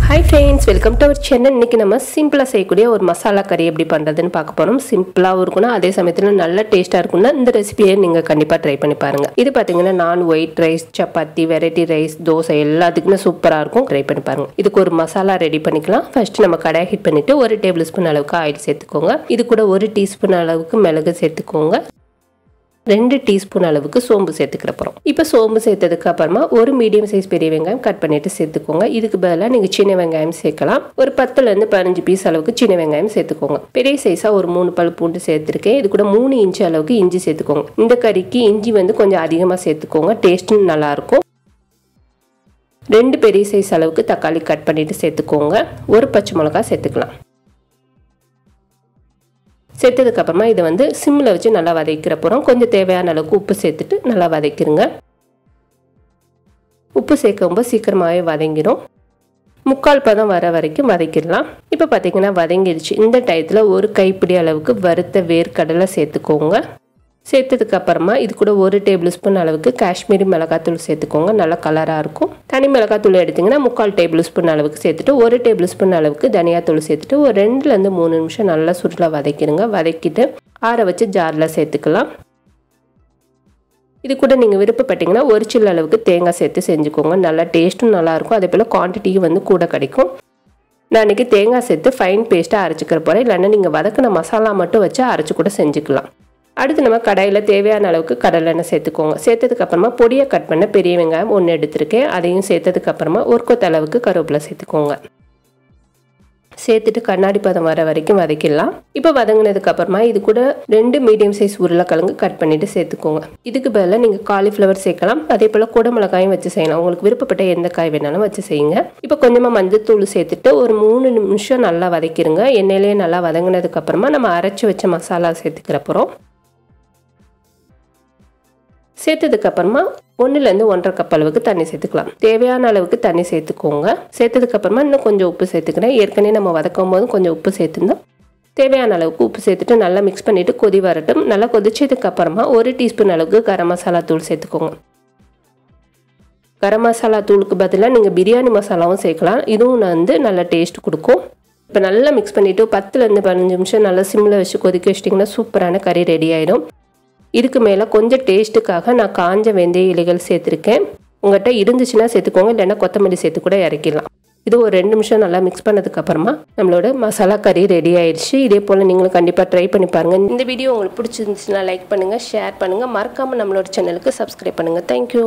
Hi friends, welcome to our channel. இன்னைக்கு நம்ம சிம்பிளா செய்யக்கூடிய ஒரு மசாலா கறி எப்படி பண்றதுன்னு பார்க்க போறோம். சிம்பிளாவும் இருக்கும்னா அதே சமயத்துல நல்ல டேஸ்டா இருக்கும்னா இந்த ரெசிபியை நீங்க கண்டிப்பா ட்ரை பண்ணி பாருங்க. இது பாத்தீங்கன்னா நான் white rice, chapati, variety rice, dosa எல்லாத்துக்குமே சூப்பரா இருக்கும். ட்ரை பண்ணி பாருங்க. இதுக்கு ஒரு மசாலா ரெடி பண்ணிக்கலாம். ஃபர்ஸ்ட் நம்ம கடாய் ஹீட் பண்ணிட்டு 1 டேபிள்ஸ்பூன் அளவுக்கு ஆயில் சேர்த்துக்கோங்க. இது கூட 1 டீஸ்பூன் அளவுக்கு மிளகு சேர்த்துக்கோங்க. 2 டீஸ்பூன் அளவுக்கு சோம்பு சேர்த்துக்கிற போறோம். இப்போ சோம்பு சேர்த்ததுக்கு அப்புறமா ஒரு மீடியம் சைஸ் பெரிய வெங்காயம் கட் பண்ணிட்டு சேர்த்துக்கோங்க. இதுக்கு பதிலாக நீங்க சின்ன வெங்காயம் சேர்க்கலாம். ஒரு 10ல இருந்து 15 பீஸ் அளவுக்கு சின்ன வெங்காயம் சேர்த்துக்கோங்க. பெரிய சைஸா ஒரு 3 பல் பூண்டு சேர்த்திருக்கேன். இது கூட 3 இன்ச் அளவுக்கு இஞ்சி சேர்த்துக்கோங்க. இந்த கறிக்கு இஞ்சி கொஞ்சம் அதிகமா சேர்த்துக்கோங்க. டேஸ்டும் நல்லா இருக்கும். 2 பெரிய சைஸ் அளவுக்கு தக்காளி கட் பண்ணிட்டு சேர்த்துக்கோங்க. ஒரு பச்சை மிளகாய் சேர்த்துக்கலாம். சேர்த்ததுக்கு அப்புறமா இதை சிம்ல வச்சு நல்லா வதக்கிற போறோம். கொஞ்சம் தேவையான அளவுக்கு உப்பு சேர்த்துட்டு நல்லா வதக்கிருங்க. உப்பு சேர்க்கும்போது சீக்கிரமாவே வதங்கிடும். முக்கால் பதம் வர வரைக்கும் வதக்கிடலாம். இப்போ பார்த்தீங்கன்னா வதங்கிடுச்சு. இந்த டயத்தில் ஒரு கைப்பிடி அளவுக்கு வறுத்த வேர்க்கடலை சேர்த்துக்கோங்க. சேர்த்ததுக்கு அப்புறமா இது கூட 1 டேபிள் ஸ்பூன் அளவுக்கு காஷ்மீரி மிளகாத்தூள் சேர்த்துக்கோங்க. நல்லா கலராக இருக்கும். தனி மிளகாத்தூள் எடுத்திங்கன்னா 3/4 டேபிள் ஸ்பூன் அளவுக்கு சேர்த்துட்டு 1 டேபிள் ஸ்பூன் அளவுக்கு தனியாத்தூள் சேர்த்துட்டு ஒரு 2லேருந்து 3 நிமிஷம் நல்லா சுருள வதக்கிடுங்க. வதக்கிட்டு ஆற வச்சு ஜாரில் சேர்த்துக்கலாம். இது கூட நீங்கள் விருப்பப்பட்டீங்கன்னா ஒரு சில்லு அளவுக்கு தேங்காய் சேர்த்து செஞ்சுக்கோங்க. நல்லா டேஸ்ட்டும் நல்லாயிருக்கும். அதே போல் குவான்டிட்டியும் கூட கிடைக்கும். நான் இன்றைக்கி தேங்காய் சேர்த்து ஃபைன் பேஸ்ட்டாக அரைச்சிக்கிற போகிறேன். இல்லைன்னா நீங்கள் வதக்கின மசாலா மட்டும் வச்சு அரைச்சி கூட செஞ்சுக்கலாம். அடுத்து நம்ம கடாயில் தேவையான அளவுக்கு கடலெண்ணெய் சேர்த்துக்கோங்க. சேர்த்ததுக்கு அப்புறமா பொடியை கட் பண்ண பெரிய வெங்காயம் 1 எடுத்திருக்கேன். அதையும் சேர்த்ததுக்கு அப்புறமா ஒரு கொத்த அளவுக்கு கருவேப்பிலை சேர்த்துக்கோங்க. சேர்த்துட்டு கண்ணாடி பதம் வர வரைக்கும் வதக்கிடலாம். இப்போ வதங்கினதுக்கு அப்புறமா இது கூட 2 மீடியம் சைஸ் உருளைக்கிழங்கு கட் பண்ணிட்டு சேர்த்துக்கோங்க. இதுக்கு பதிலாக நீங்கள் காலிஃப்ளவர் சேர்க்கலாம். அதே போல் குடமிளகாயும் வச்சு செய்யலாம். உங்களுக்கு விருப்பப்பட்ட எந்த காய் வேணாலும் வச்சு செய்யுங்க. இப்போ கொஞ்சமாக மஞ்சத்தூள் சேர்த்துட்டு ஒரு 3 நிமிஷம் நல்லா வதக்கிடுங்க. எண்ணெயிலேயே நல்லா வதங்கினதுக்கு அப்புறமா நம்ம அரைச்சி வச்ச மசாலா சேர்த்துக்கிற போகிறோம். சேர்த்ததுக்கு அப்புறமா 1லேருந்து 1.5 கப் அளவுக்கு தண்ணி சேர்த்துக்கலாம். தேவையான அளவுக்கு தண்ணி சேர்த்துக்கோங்க. சேர்த்ததுக்கு அப்புறமா இன்னும் கொஞ்சம் உப்பு சேர்த்துக்கிறேன். ஏற்கனவே நம்ம வதக்கும் போது கொஞ்சம் உப்பு சேர்த்துருந்தோம். தேவையான அளவுக்கு உப்பு சேர்த்துட்டு நல்லா மிக்ஸ் பண்ணிட்டு கொதி வரட்டும். நல்லா கொதிச்சதுக்கு அப்புறமா 1 டீஸ்பூன் அளவுக்கு கரம் மசாலா தூள் சேர்த்துக்கோங்க. கரம் மசாலா தூளுக்கு பதிலாக நீங்கள் பிரியாணி மசாலாவும் சேர்க்கலாம். இதுவும் நல்ல டேஸ்ட் கொடுக்கும். இப்போ நல்லா மிக்ஸ் பண்ணிவிட்டு 10லேருந்து 15 நிமிஷம் நல்லா சிம்மில் வச்சு கொதிக்க வச்சிட்டிங்கன்னா சூப்பரான கறி ரெடி ஆகிடும். இதுக்கு மேலே கொஞ்சம் டேஸ்ட்டுக்காக நான் காஞ்ச வெந்தய இலைகள் சேர்த்துருக்கேன். உங்கள்கிட்ட இருந்துச்சுன்னா சேர்த்துக்கோங்க. இல்லைன்னா கொத்தமல்லி சேர்த்து கூட இறக்கிடலாம். இது ஒரு 2 நிமிஷம் நல்லா மிக்ஸ் பண்ணதுக்கு அப்புறமா நம்மளோட மசாலா கறி ரெடி ஆயிடுச்சு. இதே போல் நீங்களும் கண்டிப்பாக ட்ரை பண்ணி பாருங்கள். இந்த வீடியோ உங்களுக்கு பிடிச்சிருந்துச்சுன்னா லைக் பண்ணுங்கள், ஷேர் பண்ணுங்கள். மறக்காமல் நம்மளோட சேனலுக்கு சப்ஸ்கிரைப் பண்ணுங்கள். தேங்க்யூ.